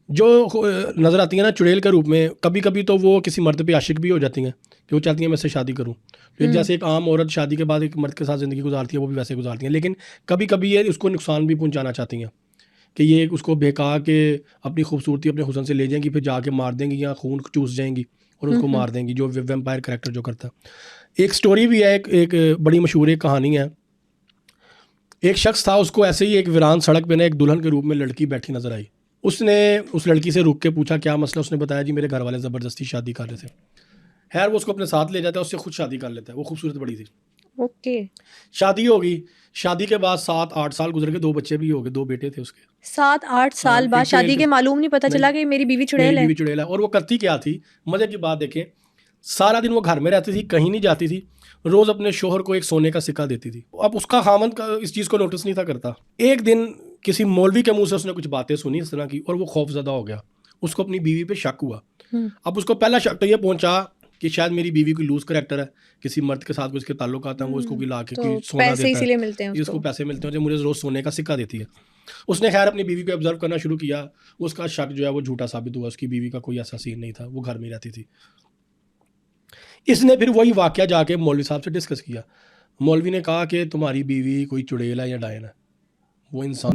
जो नज़र आती हैं ना चुड़ैल के रूप में, कभी कभी तो वो किसी मर्द पे आशिक भी हो जाती हैं कि वो चाहती हैं मैं इससे शादी करूं। तो जैसे एक आम औरत शादी के बाद एक मर्द के साथ ज़िंदगी गुजारती है, वो भी वैसे गुजारती हैं, लेकिन कभी कभी ये उसको नुकसान भी पहुंचाना चाहती हैं कि ये उसको बहका के अपनी खूबसूरती अपने हुस्न से ले जाएंगी, फिर जाके मार देंगी या खून चूस जाएंगी और उसको मार देंगी, जो वेम्पायर करेक्टर जो करता है। एक स्टोरी भी है, एक बड़ी मशहूर एक कहानी है। एक शख्स था, उसको ऐसे ही एक वीरान सड़क पे ना एक दुल्हन के रूप में लड़की बैठी नजर आई। उसने उस लड़की से रुक के पूछा क्या मसला। उसने बताया जी मेरे घर वाले ज़बरदस्ती शादी कर रहे थे। खैर वो उसको अपने साथ ले जाता है, उससे खुद शादी कर लेता है। वो खूबसूरत बड़ी थी। ओके। शादी हो गई। शादी के बाद 7-8 साल गुजर गए, 2 बच्चे भी हो गए, 2 बेटे थे उसके। 7-8 हाँ, साल बाद एक चुड़ैल शादी के के मालूम नहीं पता नहीं, चला कि मेरी बीवी मेरी चुड़ैल है। बीवी चुड़ैल है। और वो करती क्या थी, मजे की बात देखें, सारा दिन वो घर में रहती थी, कहीं नहीं जाती थी। रोज अपने शोहर को एक सोने का सिक्का देती थी। अब उसका खामंद का इस चीज को नोटिस नहीं था करता। एक दिन किसी मौलवी के मुंह से उसने कुछ बातें सुनी इस तरह की, और वो खौफजदा हो गया। उसको अपनी बीवी पे शक हुआ। अब उसको पहला शक तो ये पहुंचा कि शायद मेरी बीवी कोई लूज करेक्टर है, किसी मर्द के साथ कोई उसके ताल्लुक आता है, वो इसको कोई ला के तो कोई सोना पैसे देता है, इसीलिए मिलते हैं इसको उसको। पैसे मिलते हैं, जो मुझे रोज सोने का सिक्का देती है। उसने खैर अपनी बीवी को ऑब्जर्व करना शुरू किया। उसका शक जो है वो झूठा साबित हुआ। उसकी बीवी का कोई ऐसा सीन नहीं था, वो घर में रहती थी। इसने फिर वही वाकया जाके मौलवी साहब से डिस्कस किया। मौलवी ने कहा कि तुम्हारी बीवी कोई चुड़ैल है या डायन है, वो इंसान